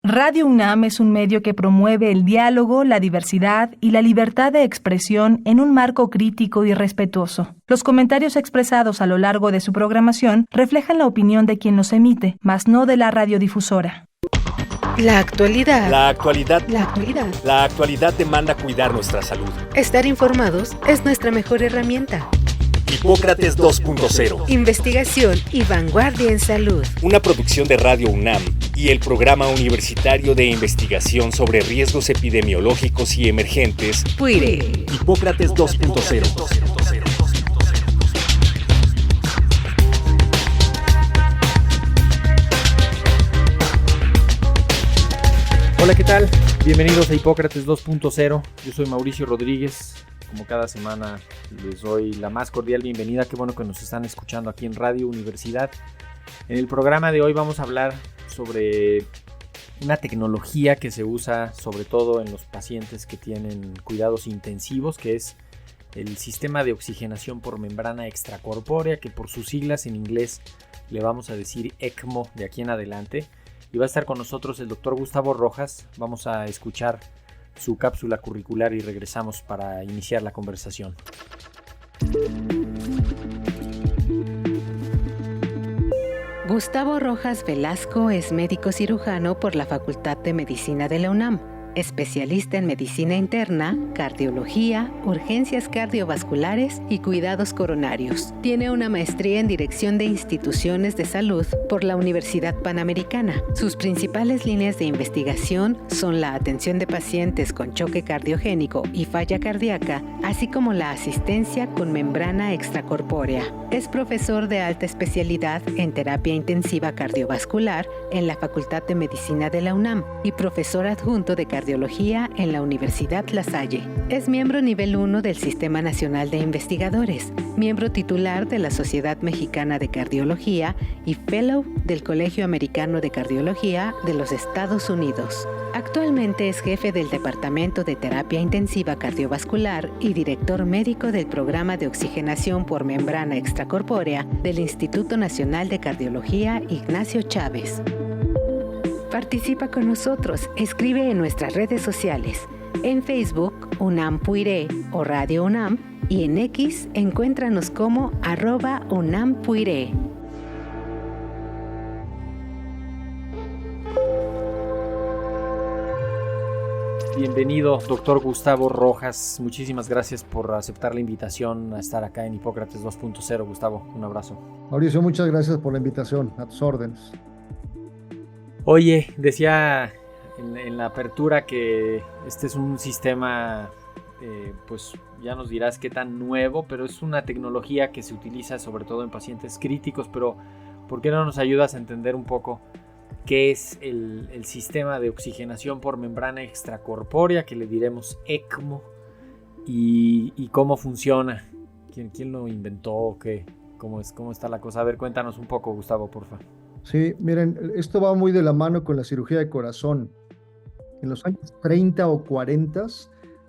Radio UNAM es un medio que promueve el diálogo, la diversidad y la libertad de expresión en un marco crítico y respetuoso. Los comentarios expresados a lo largo de su programación reflejan la opinión de quien los emite, mas no de la radiodifusora. La actualidad. La actualidad. La actualidad. La actualidad demanda cuidar nuestra salud. Estar informados es nuestra mejor herramienta. Hipócrates 2.0. Investigación y vanguardia en salud. Una producción de Radio UNAM y el Programa Universitario de Investigación sobre Riesgos Epidemiológicos y Emergentes. PUIRE. Hipócrates 2.0. Hola, ¿qué tal? Bienvenidos a Hipócrates 2.0. Yo soy Mauricio Rodríguez. Como cada semana les doy la más cordial bienvenida. Qué bueno que nos están escuchando aquí en Radio Universidad. En el programa de hoy vamos a hablar sobre una tecnología que se usa sobre todo en los pacientes que tienen cuidados intensivos, que es el sistema de oxigenación por membrana extracorpórea, que por sus siglas en inglés le vamos a decir ECMO de aquí en adelante. Y va a estar con nosotros el doctor Gustavo Rojas. Vamos a escuchar su cápsula curricular y regresamos para iniciar la conversación. Gustavo Rojas Velasco es médico cirujano por la Facultad de Medicina de la UNAM. Especialista en medicina interna, cardiología, urgencias cardiovasculares y cuidados coronarios. Tiene una maestría en dirección de instituciones de salud por la Universidad Panamericana. Sus principales líneas de investigación son la atención de pacientes con choque cardiogénico y falla cardíaca, así como la asistencia con membrana extracorpórea. Es profesor de alta especialidad en terapia intensiva cardiovascular en la Facultad de Medicina de la UNAM y profesor adjunto de cardiología en la Universidad La Salle. Es miembro nivel 1 del Sistema Nacional de Investigadores, miembro titular de la Sociedad Mexicana de Cardiología y Fellow del Colegio Americano de Cardiología de los Estados Unidos. Actualmente es jefe del Departamento de Terapia Intensiva Cardiovascular y director médico del Programa de Oxigenación por Membrana Extracorpórea del Instituto Nacional de Cardiología Ignacio Chávez. Participa con nosotros, escribe en nuestras redes sociales. En Facebook, UNAM PUIRE o Radio UNAM, y en X, encuéntranos como @UNAMPUIRE. Bienvenido, doctor Gustavo Rojas. Muchísimas gracias por aceptar la invitación a estar acá en Hipócrates 2.0. Gustavo, un abrazo. Mauricio, muchas gracias por la invitación. A tus órdenes. Oye, decía en la apertura que este es un sistema, pues ya nos dirás qué tan nuevo, pero es una tecnología que se utiliza sobre todo en pacientes críticos. Pero ¿por qué no nos ayudas a entender un poco qué es el sistema de oxigenación por membrana extracorpórea, que le diremos ECMO, y cómo funciona? ¿Quién lo inventó? ¿Cómo está la cosa? A ver, cuéntanos un poco, Gustavo, por favor. Sí, miren, esto va muy de la mano con la cirugía de corazón. En los años 30 o 40,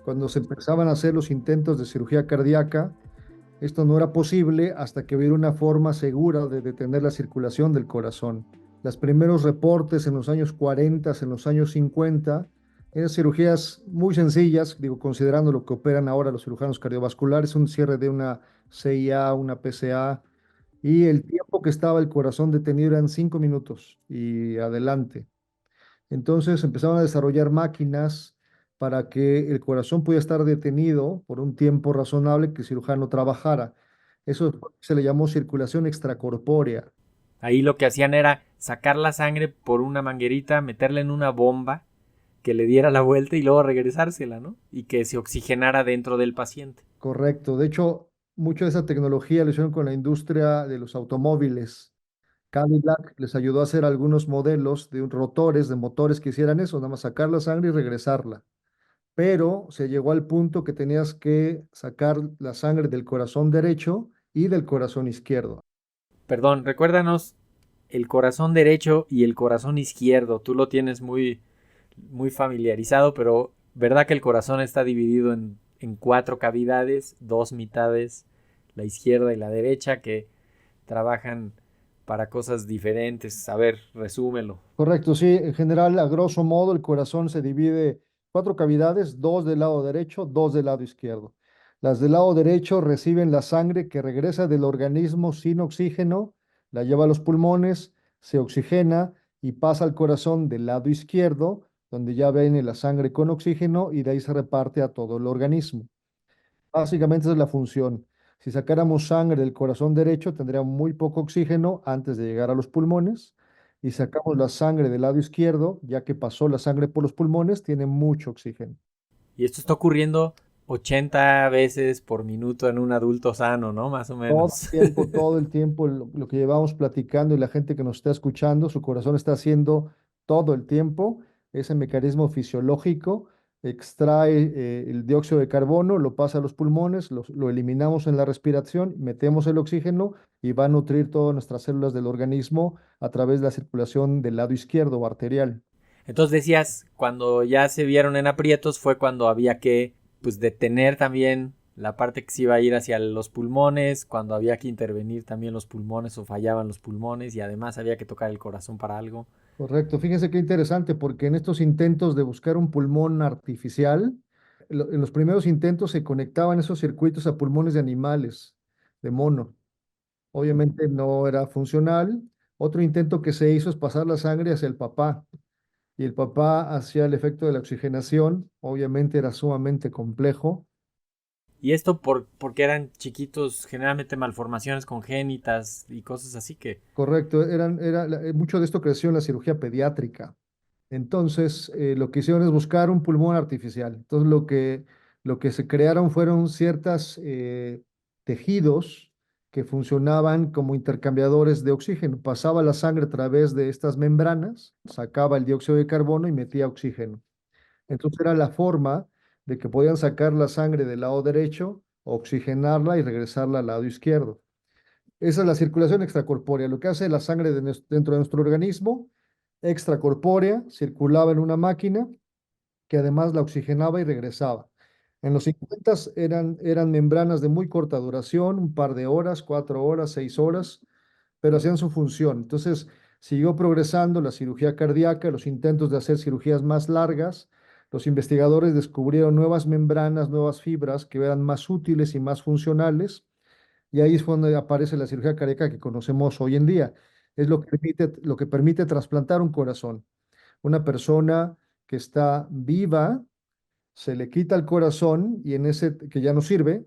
cuando se empezaban a hacer los intentos de cirugía cardíaca, esto no era posible hasta que hubiera una forma segura de detener la circulación del corazón. Los primeros reportes en los años 40, en los años 50, eran cirugías muy sencillas, considerando lo que operan ahora los cirujanos cardiovasculares, un cierre de una CIA, una PCA, y el tiempo que estaba el corazón detenido eran 5 minutos y adelante. Entonces empezaron a desarrollar máquinas para que el corazón pudiera estar detenido por un tiempo razonable que el cirujano trabajara. Eso se le llamó circulación extracorpórea. Ahí lo que hacían era sacar la sangre por una manguerita, meterla en una bomba que le diera la vuelta y luego regresársela, ¿no? Y que se oxigenara dentro del paciente. Correcto. De hecho, mucho de esa tecnología lo hicieron con la industria de los automóviles. Cadillac les ayudó a hacer algunos modelos de rotores, de motores que hicieran eso, nada más sacar la sangre y regresarla. Pero se llegó al punto que tenías que sacar la sangre del corazón derecho y del corazón izquierdo. Perdón, recuérdanos el corazón derecho y el corazón izquierdo. Tú lo tienes muy, muy familiarizado, pero ¿verdad que el corazón está dividido en 4 cavidades, 2 mitades, la izquierda y la derecha, que trabajan para cosas diferentes. A ver, resúmelo. Correcto, sí. En general, a grosso modo, el corazón se divide cuatro cavidades, dos del lado derecho, dos del lado izquierdo. Las del lado derecho reciben la sangre que regresa del organismo sin oxígeno, la lleva a los pulmones, se oxigena y pasa al corazón del lado izquierdo, donde ya viene la sangre con oxígeno y de ahí se reparte a todo el organismo. Básicamente esa es la función. Si sacáramos sangre del corazón derecho, tendría muy poco oxígeno antes de llegar a los pulmones. Y sacamos la sangre del lado izquierdo, ya que pasó la sangre por los pulmones, tiene mucho oxígeno. Y esto está ocurriendo 80 veces por minuto en un adulto sano, ¿no? Más o menos. Todo el tiempo, lo que llevamos platicando y la gente que nos está escuchando, su corazón está haciendo todo el tiempo ese mecanismo fisiológico, extrae el dióxido de carbono, lo pasa a los pulmones, lo eliminamos en la respiración, metemos el oxígeno y va a nutrir todas nuestras células del organismo a través de la circulación del lado izquierdo o arterial. Entonces decías, cuando ya se vieron en aprietos fue cuando había que pues detener también la parte que se iba a ir hacia los pulmones, cuando había que intervenir también los pulmones o fallaban los pulmones y además había que tocar el corazón para algo. Correcto, fíjense qué interesante, porque en estos intentos de buscar un pulmón artificial, en los primeros intentos se conectaban esos circuitos a pulmones de animales, de mono. Obviamente no era funcional. Otro intento que se hizo es pasar la sangre hacia el papá, y el papá hacía el efecto de la oxigenación. Obviamente era sumamente complejo. Y esto porque eran chiquitos, generalmente malformaciones congénitas y cosas así que... Correcto, mucho de esto creció en la cirugía pediátrica. Entonces, lo que hicieron es buscar un pulmón artificial. Entonces, lo que se crearon fueron ciertos tejidos que funcionaban como intercambiadores de oxígeno. Pasaba la sangre a través de estas membranas, sacaba el dióxido de carbono y metía oxígeno. Entonces, era la forma de que podían sacar la sangre del lado derecho, oxigenarla y regresarla al lado izquierdo. Esa es la circulación extracorpórea, lo que hace la sangre dentro de nuestro organismo, extracorpórea, circulaba en una máquina que además la oxigenaba y regresaba. En los 50 eran membranas de muy corta duración, un par de horas, 4 horas, 6 horas, pero hacían su función. Entonces siguió progresando la cirugía cardíaca, los intentos de hacer cirugías más largas. Los investigadores descubrieron nuevas membranas, nuevas fibras que eran más útiles y más funcionales. Y ahí es donde aparece la cirugía cardíaca que conocemos hoy en día. Es lo que permite trasplantar un corazón. Una persona que está viva, se le quita el corazón y que ya no sirve,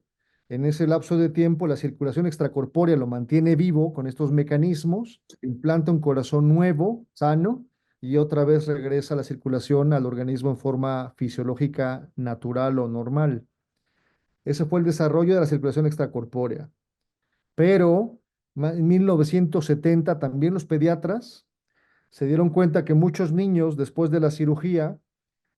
en ese lapso de tiempo la circulación extracorpórea lo mantiene vivo con estos mecanismos, se implanta un corazón nuevo, sano, y otra vez regresa la circulación al organismo en forma fisiológica natural o normal. Ese fue el desarrollo de la circulación extracorpórea. Pero en 1970 también los pediatras se dieron cuenta que muchos niños después de la cirugía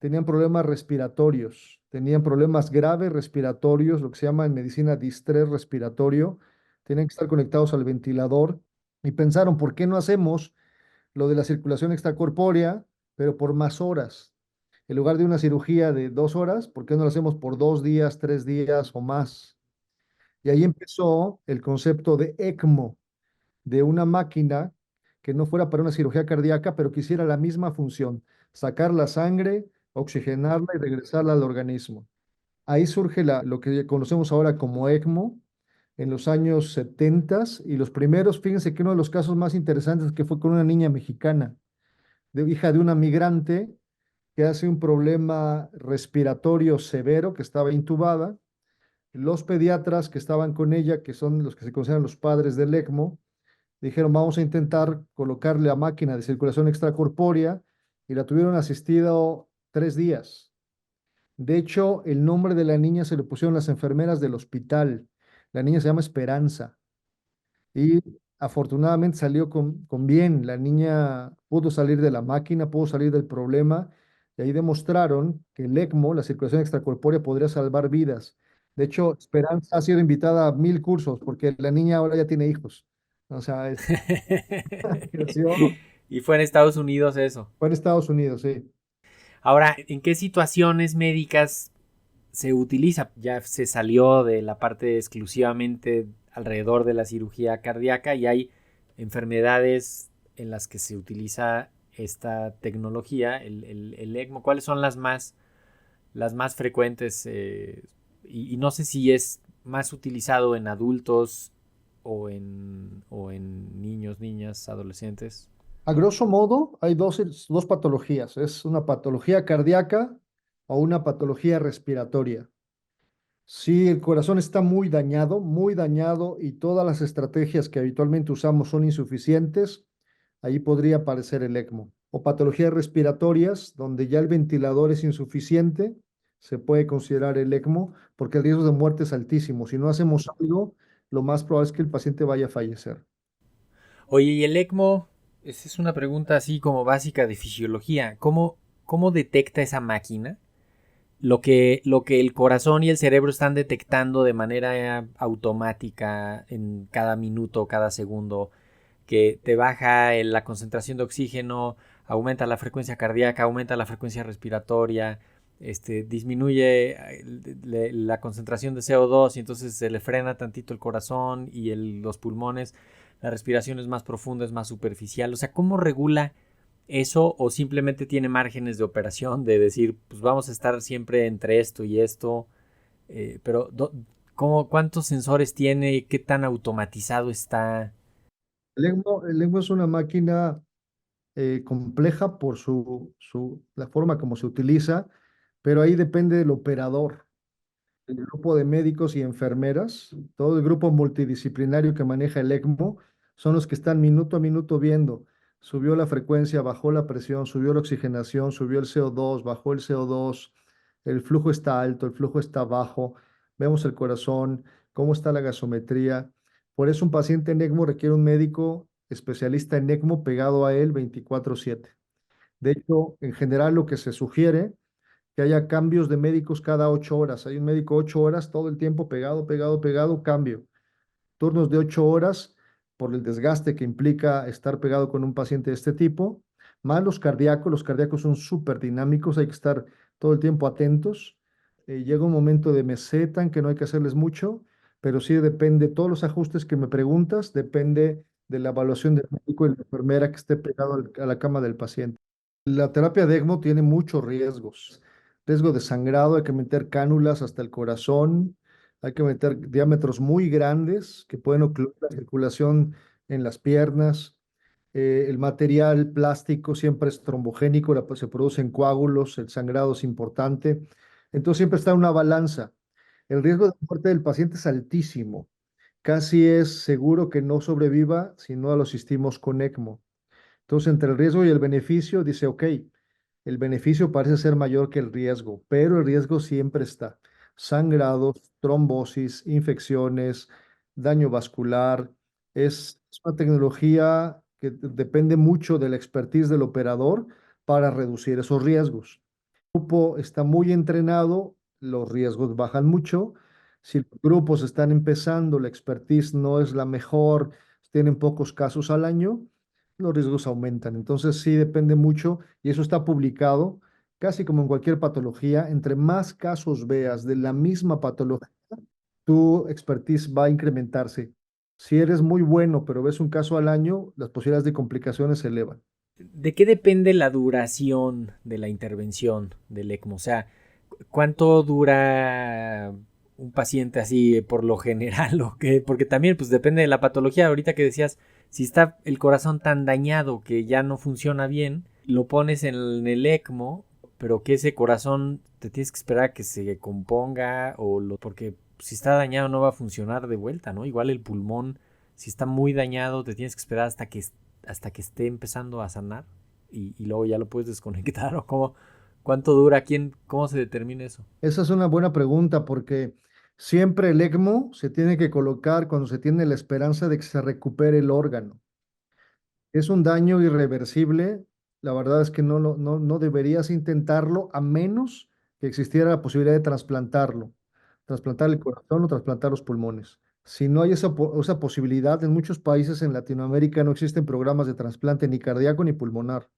tenían problemas respiratorios, tenían problemas graves respiratorios, lo que se llama en medicina distrés respiratorio, tenían que estar conectados al ventilador y pensaron, ¿por qué no hacemos lo de la circulación extracorpórea, pero por más horas? En lugar de una cirugía de 2 horas, ¿por qué no lo hacemos por 2 días, 3 días o más? Y ahí empezó el concepto de ECMO, de una máquina que no fuera para una cirugía cardíaca, pero que hiciera la misma función, sacar la sangre, oxigenarla y regresarla al organismo. Ahí surge lo que conocemos ahora como ECMO en los años 70 y los primeros, fíjense que uno de los casos más interesantes que fue con una niña mexicana, hija de una migrante que hace un problema respiratorio severo, que estaba intubada. Los pediatras que estaban con ella, que son los que se consideran los padres del ECMO, dijeron, vamos a intentar colocarle la máquina de circulación extracorpórea y la tuvieron asistido 3 días. De hecho, el nombre de la niña se le pusieron las enfermeras del hospital. La niña se llama Esperanza y afortunadamente salió con bien. La niña pudo salir de la máquina, pudo salir del problema y ahí demostraron que el ECMO, la circulación extracorpórea, podría salvar vidas. De hecho, Esperanza ha sido invitada a 1000 cursos porque la niña ahora ya tiene hijos. O sea, creció. Y fue en Estados Unidos eso. Fue en Estados Unidos, sí. Ahora, ¿en qué situaciones médicas se utiliza? Ya se salió de la parte exclusivamente alrededor de la cirugía cardíaca y hay enfermedades en las que se utiliza esta tecnología, el ECMO, ¿cuáles son las más frecuentes? Y no sé si es más utilizado en adultos o en niños, niñas, adolescentes. A grosso modo, hay dos patologías. Es una patología cardíaca o una patología respiratoria. Si el corazón está muy dañado y todas las estrategias que habitualmente usamos son insuficientes, ahí podría aparecer el ECMO. O patologías respiratorias, donde ya el ventilador es insuficiente, se puede considerar el ECMO porque el riesgo de muerte es altísimo. Si no hacemos algo, lo más probable es que el paciente vaya a fallecer. Oye, ¿y el ECMO? Esa es una pregunta así como básica de fisiología. ¿Cómo detecta esa máquina lo que el corazón y el cerebro están detectando de manera automática en cada minuto, cada segundo? Que te baja la concentración de oxígeno, aumenta la frecuencia cardíaca, aumenta la frecuencia respiratoria, disminuye la concentración de CO2 y entonces se le frena tantito el corazón y los pulmones, la respiración es más profunda, es más superficial. O sea, ¿cómo regula eso o simplemente tiene márgenes de operación de decir, pues vamos a estar siempre entre esto y esto? Pero ¿cuántos sensores tiene? ¿Qué tan automatizado está? El ECMO es una máquina compleja por la forma como se utiliza, pero ahí depende del operador, el grupo de médicos y enfermeras, todo el grupo multidisciplinario que maneja el ECMO, son los que están minuto a minuto viendo. Subió la frecuencia, bajó la presión, subió la oxigenación, subió el CO2, bajó el CO2, el flujo está alto, el flujo está bajo, vemos el corazón, cómo está la gasometría. Por eso un paciente en ECMO requiere un médico especialista en ECMO pegado a él 24/7. De hecho, en general lo que se sugiere que haya cambios de médicos cada 8 horas. Hay un médico 8 horas todo el tiempo pegado, pegado, pegado, cambio. Turnos de 8 horas por el desgaste que implica estar pegado con un paciente de este tipo, más los cardíacos son súper dinámicos, hay que estar todo el tiempo atentos. Llega un momento de meseta en que no hay que hacerles mucho, pero sí depende, todos los ajustes que me preguntas, depende de la evaluación del médico y la enfermera que esté pegado a la cama del paciente. La terapia de ECMO tiene muchos riesgos. Riesgo de sangrado, hay que meter cánulas hasta el corazón, hay que meter diámetros muy grandes que pueden ocluir la circulación en las piernas. El material plástico siempre es trombogénico, se producen coágulos, el sangrado es importante. Entonces siempre está una balanza. El riesgo de muerte del paciente es altísimo. Casi es seguro que no sobreviva si no lo asistimos con ECMO. Entonces, entre el riesgo y el beneficio, dice, ok, el beneficio parece ser mayor que el riesgo, pero el riesgo siempre está. Sangrados, trombosis, infecciones, daño vascular. Es una tecnología que depende mucho de la expertise del operador para reducir esos riesgos. El grupo está muy entrenado, los riesgos bajan mucho. Si los grupos están empezando, la expertise no es la mejor, tienen pocos casos al año, los riesgos aumentan. Entonces sí depende mucho y eso está publicado, casi como en cualquier patología. Entre más casos veas de la misma patología, tu expertise va a incrementarse. Si eres muy bueno, pero ves un caso al año, las posibilidades de complicaciones se elevan. ¿De qué depende la duración de la intervención del ECMO? O sea, ¿cuánto dura un paciente así por lo general? ¿O qué? Porque también pues depende de la patología. Ahorita que decías, si está el corazón tan dañado que ya no funciona bien, lo pones en el ECMO, pero que ese corazón te tienes que esperar a que se componga porque si está dañado no va a funcionar de vuelta, ¿no? Igual el pulmón, si está muy dañado, te tienes que esperar hasta que esté empezando a sanar y luego ya lo puedes desconectar o cuánto dura, cómo se determina eso. Esa es una buena pregunta porque siempre el ECMO se tiene que colocar cuando se tiene la esperanza de que se recupere el órgano. Es un daño irreversible. La verdad es que no deberías intentarlo a menos que existiera la posibilidad de trasplantar el corazón o trasplantar los pulmones. Si no hay esa posibilidad, en muchos países en Latinoamérica no existen programas de trasplante ni cardíaco ni pulmonar,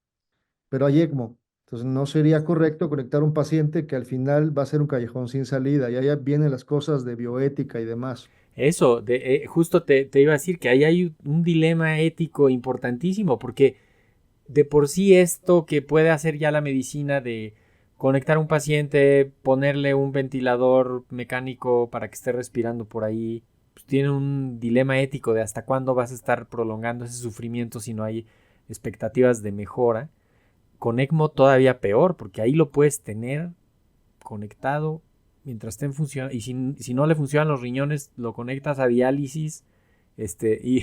pero hay ECMO. Entonces no sería correcto conectar a un paciente que al final va a ser un callejón sin salida y allá vienen las cosas de bioética y demás. Eso, justo te iba a decir que ahí hay un dilema ético importantísimo, porque de por sí esto que puede hacer ya la medicina de conectar a un paciente, ponerle un ventilador mecánico para que esté respirando por ahí, pues tiene un dilema ético de hasta cuándo vas a estar prolongando ese sufrimiento si no hay expectativas de mejora. Con ECMO todavía peor, porque ahí lo puedes tener conectado mientras estén funcionando. Y si no le funcionan los riñones, lo conectas a diálisis. Y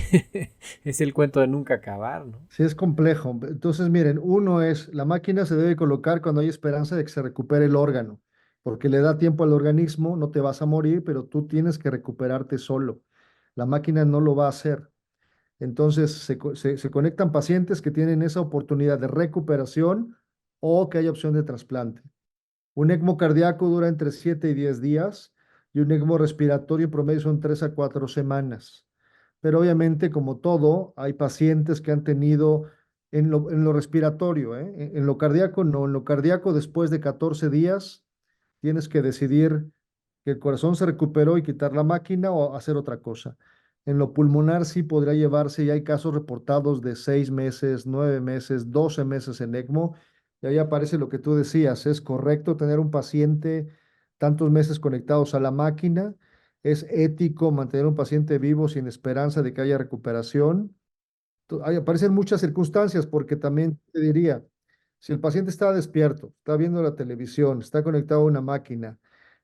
es el cuento de nunca acabar, ¿no? Sí, es complejo. Entonces, miren, uno es, la máquina se debe colocar cuando hay esperanza de que se recupere el órgano, porque le da tiempo al organismo, no te vas a morir, pero tú tienes que recuperarte solo. La máquina no lo va a hacer. Entonces, se conectan pacientes que tienen esa oportunidad de recuperación o que haya opción de trasplante. Un ECMO cardíaco dura entre 7 y 10 días y un ECMO respiratorio en promedio son 3 a 4 semanas. Pero obviamente, como todo, hay pacientes que han tenido en lo respiratorio, ¿eh? En lo cardíaco no, en lo cardíaco después de 14 días tienes que decidir que el corazón se recuperó y quitar la máquina o hacer otra cosa. En lo pulmonar sí podría llevarse, y hay casos reportados de 6 meses, 9 meses, 12 meses en ECMO, y ahí aparece lo que tú decías, es correcto tener un paciente tantos meses conectados a la máquina, es ético mantener un paciente vivo sin esperanza de que haya recuperación. Ahí aparecen muchas circunstancias, porque también te diría, si el paciente está despierto, está viendo la televisión, está conectado a una máquina,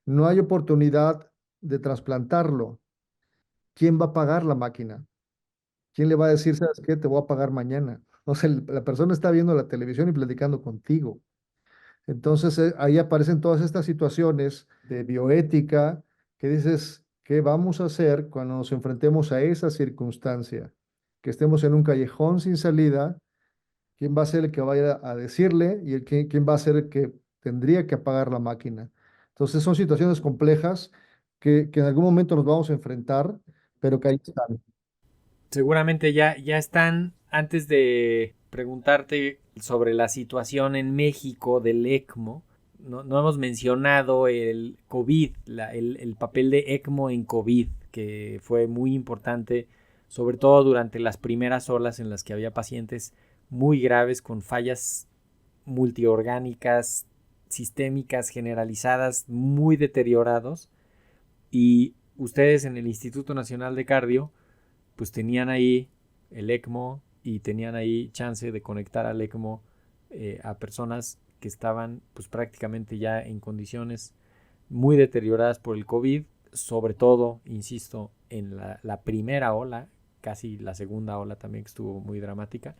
no hay oportunidad de trasplantarlo, ¿quién va a pagar la máquina? ¿Quién le va a decir, sabes qué, te voy a pagar mañana? O sea, la persona está viendo la televisión y platicando contigo. Entonces, ahí aparecen todas estas situaciones de bioética que dices, ¿qué vamos a hacer cuando nos enfrentemos a esa circunstancia? Que estemos en un callejón sin salida. ¿Quién va a ser el que vaya a decirle y quién va a ser el que tendría que apagar la máquina? Entonces son situaciones complejas que en algún momento nos vamos a enfrentar, pero que ahí están. Seguramente ya están, antes de preguntarte sobre la situación en México del ECMO, no hemos mencionado el COVID, el papel de ECMO en COVID, que fue muy importante, sobre todo durante las primeras olas en las que había pacientes muy graves con fallas multiorgánicas, sistémicas, generalizadas, muy deteriorados. Y ustedes en el Instituto Nacional de Cardio pues tenían ahí el ECMO y tenían ahí chance de conectar al ECMO a personas que estaban pues prácticamente ya en condiciones muy deterioradas por el COVID, sobre todo, insisto, en la primera ola, casi la segunda ola también que estuvo muy dramática.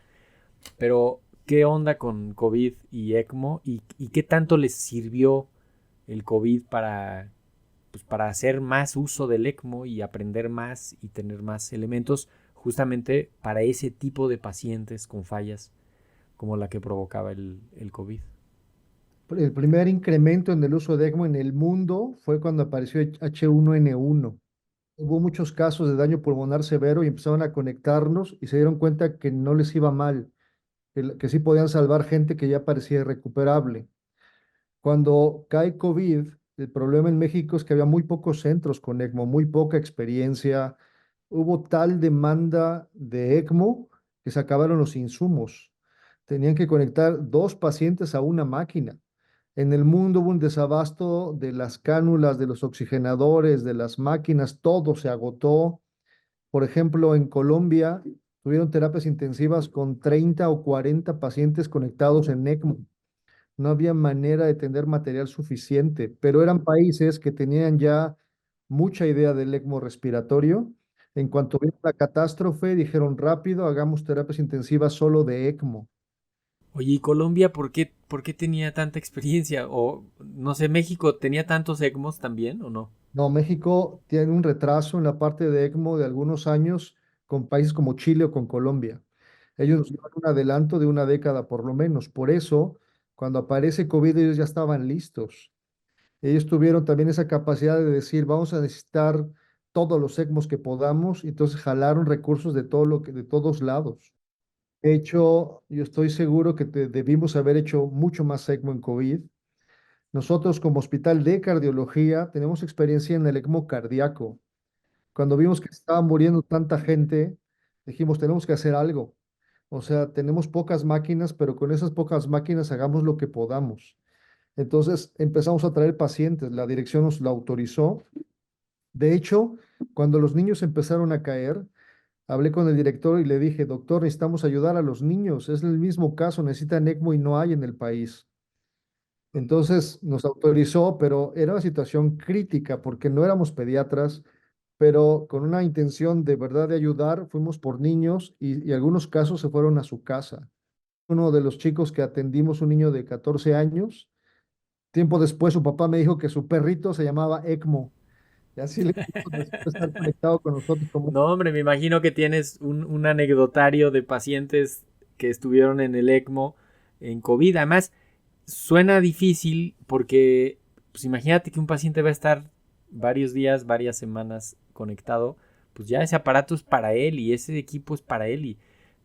Pero, ¿qué onda con COVID y ECMO? ¿Y qué tanto les sirvió el COVID para hacer más uso del ECMO y aprender más y tener más elementos justamente para ese tipo de pacientes con fallas como la que provocaba el COVID? El primer incremento en el uso de ECMO en el mundo fue cuando apareció H1N1. Hubo muchos casos de daño pulmonar severo y empezaron a conectarnos y se dieron cuenta que no les iba mal, que sí podían salvar gente que ya parecía irrecuperable. Cuando cae COVID, el problema en México es que había muy pocos centros con ECMO, muy poca experiencia. Hubo tal demanda de ECMO que se acabaron los insumos. Tenían que conectar 2 pacientes a una máquina. En el mundo hubo un desabasto de las cánulas, de los oxigenadores, de las máquinas, todo se agotó. Por ejemplo, en Colombia tuvieron terapias intensivas con 30 o 40 pacientes conectados en ECMO. No había manera de tener material suficiente, pero eran países que tenían ya mucha idea del ECMO respiratorio. En cuanto vieron la catástrofe, dijeron rápido, hagamos terapias intensivas solo de ECMO. Oye, ¿y Colombia por qué tenía tanta experiencia? O no sé, ¿México tenía tantos ECMOs también o no? No, México tiene un retraso en la parte de ECMO de algunos años con países como Chile o con Colombia. Ellos nos llevan un adelanto de una década por lo menos. Por eso, cuando aparece COVID, ellos ya estaban listos. Ellos tuvieron también esa capacidad de decir, vamos a necesitar todos los ECMOs que podamos, y entonces jalaron recursos de todos lados. De hecho, yo estoy seguro que debimos haber hecho mucho más ECMO en COVID. Nosotros como hospital de cardiología tenemos experiencia en el ECMO cardíaco. Cuando vimos que estaba muriendo tanta gente, dijimos, tenemos que hacer algo. O sea, tenemos pocas máquinas, pero con esas pocas máquinas hagamos lo que podamos. Entonces empezamos a traer pacientes, la dirección nos lo autorizó. De hecho, cuando los niños empezaron a caer, hablé con el director y le dije, doctor, necesitamos ayudar a los niños. Es el mismo caso, necesitan ECMO y no hay en el país. Entonces nos autorizó, pero era una situación crítica porque no éramos pediatras, pero con una intención de verdad de ayudar, fuimos por niños y algunos casos se fueron a su casa. Uno de los chicos que atendimos, un niño de 14 años, tiempo después su papá me dijo que su perrito se llamaba ECMO. Y así le puso después de estar conectado con nosotros como... No, hombre, me imagino que tienes un anecdotario de pacientes que estuvieron en el ECMO en COVID. Además, suena difícil porque, pues imagínate que un paciente va a estar varios días, varias semanas conectado, pues ya ese aparato es para él y ese equipo es para él y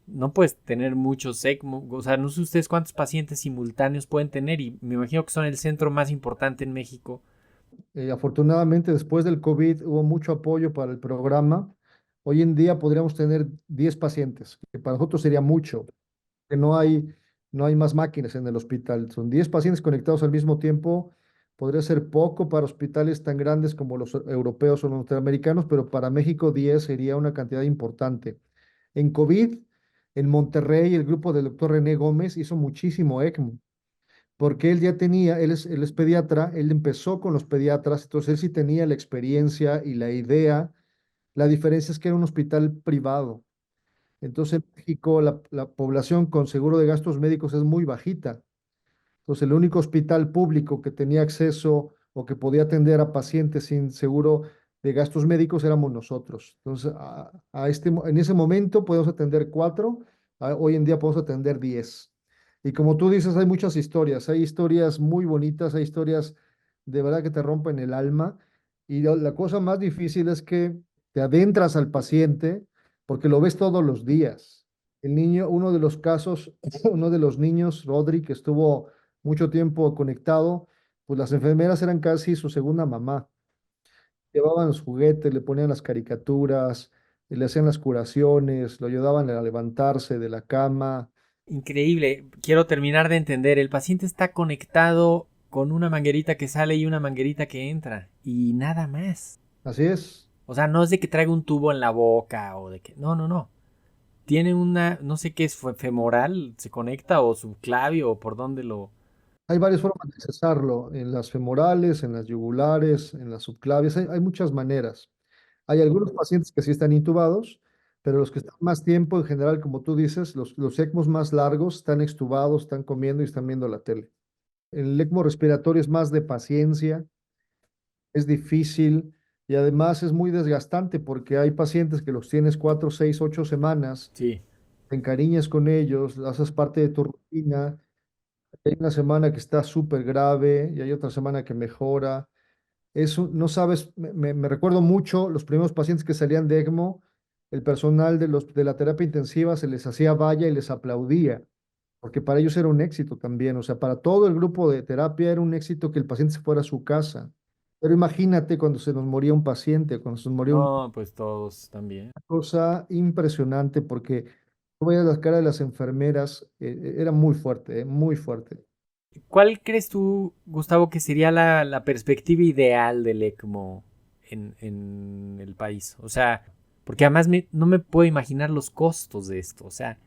no puedes tener muchos ECMO. O sea, no sé ustedes cuántos pacientes simultáneos pueden tener y me imagino que son el centro más importante en México. Afortunadamente, después del COVID hubo mucho apoyo para el programa. Hoy en día podríamos tener 10 pacientes, que para nosotros sería mucho, que no hay más máquinas en el hospital. Son 10 pacientes conectados al mismo tiempo. Podría ser poco para hospitales tan grandes como los europeos o los norteamericanos, pero para México 10 sería una cantidad importante. En COVID, en Monterrey, el grupo del doctor René Gómez hizo muchísimo ECMO porque él ya tenía, él es pediatra, él empezó con los pediatras, entonces él sí tenía la experiencia y la idea. La diferencia es que era un hospital privado. Entonces en México la población con seguro de gastos médicos es muy bajita. Entonces el único hospital público que tenía acceso o que podía atender a pacientes sin seguro de gastos médicos éramos nosotros. Entonces en ese momento podemos atender 4, hoy en día podemos atender 10. Y como tú dices, hay historias muy bonitas, hay historias de verdad que te rompen el alma. Y la cosa más difícil es que te adentras al paciente porque lo ves todos los días. El niño, uno de los casos, uno de los niños, Rodri, que estuvo mucho tiempo conectado, pues las enfermeras eran casi su segunda mamá. Llevaban los juguetes, le ponían las caricaturas, le hacían las curaciones, lo ayudaban a levantarse de la cama. Increíble. Quiero terminar de entender. El paciente está conectado con una manguerita que sale y una manguerita que entra. Y nada más. Así es. O sea, no es de que traiga un tubo en la boca o de que... No, no, no. Tiene una... No sé qué es femoral. Se conecta o subclavio o por dónde lo... Hay varias formas de cesarlo, en las femorales, en las yugulares, en las subclavias, hay muchas maneras. Hay algunos pacientes que sí están intubados, pero los que están más tiempo, en general, como tú dices, los ECMOs más largos están extubados, están comiendo y están viendo la tele. El ECMO respiratorio es más de paciencia, es difícil y además es muy desgastante porque hay pacientes que los tienes 4, 6, 8 semanas, Sí. te encariñas con ellos, haces parte de tu rutina. Hay una semana que está súper grave y hay otra semana que mejora. Eso, no sabes, me recuerdo mucho los primeros pacientes que salían de ECMO, el personal de la terapia intensiva se les hacía valla y les aplaudía, porque para ellos era un éxito también. O sea, para todo el grupo de terapia era un éxito que el paciente se fuera a su casa. Pero imagínate cuando se nos moría un paciente, cuando se nos moría una No, pues todos también. cosa impresionante, porque tú veías la cara de las enfermeras, era muy fuerte, muy fuerte. ¿Cuál crees tú, Gustavo, que sería la perspectiva ideal del ECMO en el país? O sea, porque además no me puedo imaginar los costos de esto. O sea,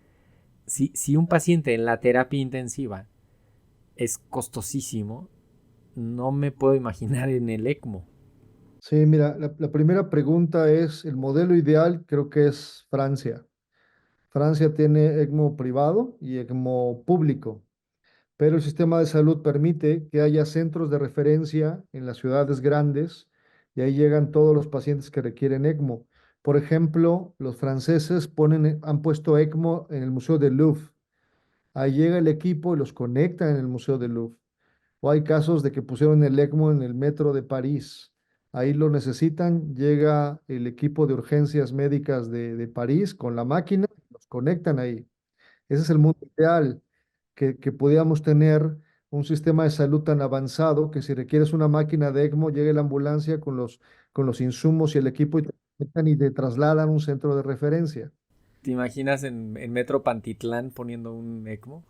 si un paciente en la terapia intensiva es costosísimo, no me puedo imaginar en el ECMO. Sí, mira, la primera pregunta es, el modelo ideal creo que es Francia. Francia tiene ECMO privado y ECMO público, pero el sistema de salud permite que haya centros de referencia en las ciudades grandes y ahí llegan todos los pacientes que requieren ECMO. Por ejemplo, los franceses han puesto ECMO en el Museo del Louvre. Ahí llega el equipo y los conecta en el Museo del Louvre. O hay casos de que pusieron el ECMO en el metro de París. Ahí lo necesitan, llega el equipo de urgencias médicas de París con la máquina, los conectan ahí. Ese es el mundo ideal, que pudiéramos tener un sistema de salud tan avanzado que si requieres una máquina de ECMO, llegue la ambulancia con los insumos y el equipo y te y te trasladan a un centro de referencia. ¿Te imaginas en Metro Pantitlán poniendo un ECMO?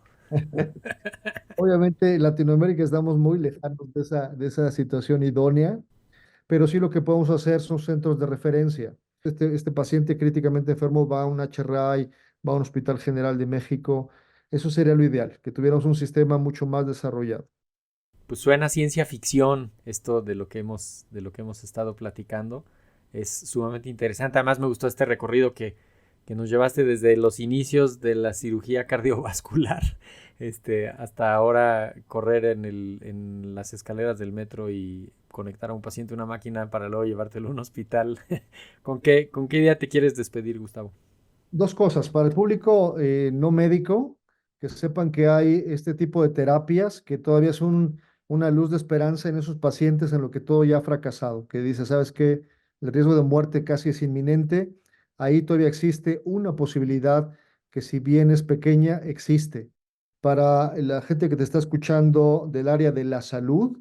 Obviamente en Latinoamérica estamos muy lejanos de esa situación idónea, pero sí lo que podemos hacer son centros de referencia. Este paciente críticamente enfermo va a un HRI, va a un Hospital General de México. Eso sería lo ideal, que tuviéramos un sistema mucho más desarrollado. Pues suena ciencia ficción esto de lo que hemos estado platicando. Es sumamente interesante. Además me gustó este recorrido que nos llevaste desde los inicios de la cirugía cardiovascular hasta ahora correr en las escaleras del metro y conectar a un paciente a una máquina para luego llevártelo a un hospital. ¿Con qué idea te quieres despedir, Gustavo? Dos cosas. Para el público no médico, que sepan que hay este tipo de terapias, que todavía es una luz de esperanza en esos pacientes en lo que todo ya ha fracasado, que dice, ¿sabes qué? El riesgo de muerte casi es inminente. Ahí todavía existe una posibilidad que, si bien es pequeña, existe. Para la gente que te está escuchando del área de la salud,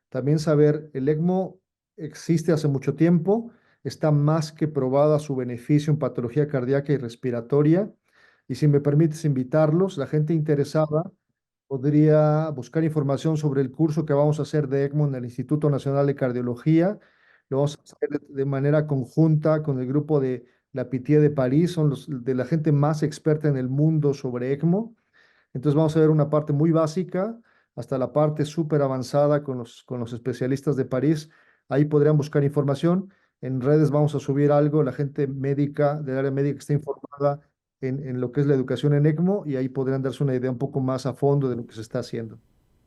también saber, el ECMO existe hace mucho tiempo, está más que probado a su beneficio en patología cardíaca y respiratoria. Y si me permites invitarlos, la gente interesada podría buscar información sobre el curso que vamos a hacer de ECMO en el Instituto Nacional de Cardiología. Lo vamos a hacer de manera conjunta con el grupo de la Pitié de París, son los de la gente más experta en el mundo sobre ECMO. Entonces vamos a ver una parte muy básica hasta la parte súper avanzada con los especialistas de París. Ahí podrían buscar información. En redes vamos a subir algo, la gente médica, del área médica, que está informada en lo que es la educación en ECMO, y ahí podrían darse una idea un poco más a fondo de lo que se está haciendo.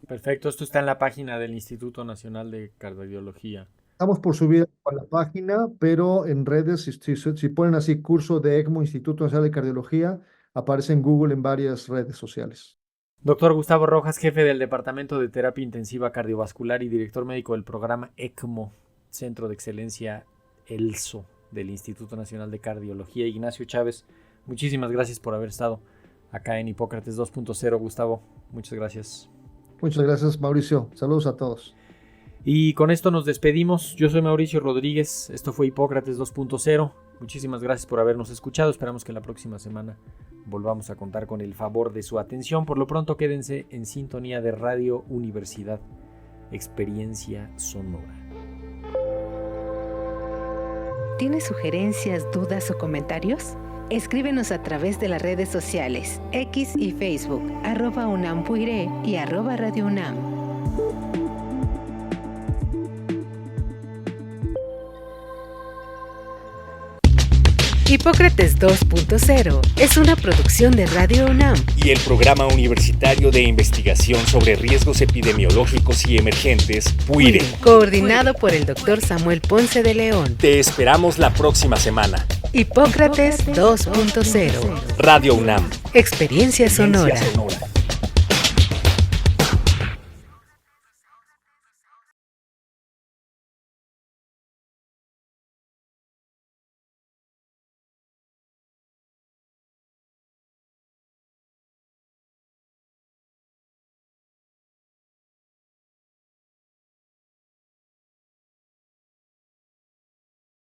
Perfecto, esto está en la página del Instituto Nacional de Cardiología. Estamos por subir a la página, pero en redes, si ponen así curso de ECMO, Instituto Nacional de Cardiología, aparece en Google en varias redes sociales. Doctor Gustavo Rojas, jefe del Departamento de Terapia Intensiva Cardiovascular y director médico del programa ECMO, Centro de Excelencia ELSO del Instituto Nacional de Cardiología. Ignacio Chávez, muchísimas gracias por haber estado acá en Hipócrates 2.0. Gustavo, muchas gracias. Muchas gracias, Mauricio. Saludos a todos. Y con esto nos despedimos. Yo soy Mauricio Rodríguez. Esto fue Hipócrates 2.0. Muchísimas gracias por habernos escuchado. Esperamos que la próxima semana volvamos a contar con el favor de su atención. Por lo pronto, quédense en sintonía de Radio Universidad, Experiencia Sonora. ¿Tienes sugerencias, dudas o comentarios? Escríbenos a través de las redes sociales X y Facebook, @UNAMPuiré y @Radio UNAM. Hipócrates 2.0 es una producción de Radio UNAM y el Programa Universitario de Investigación sobre Riesgos Epidemiológicos y Emergentes, PUIRE, coordinado por el Dr. Samuel Ponce de León. Te esperamos la próxima semana. Hipócrates 2.0 Radio UNAM. Experiencia sonora.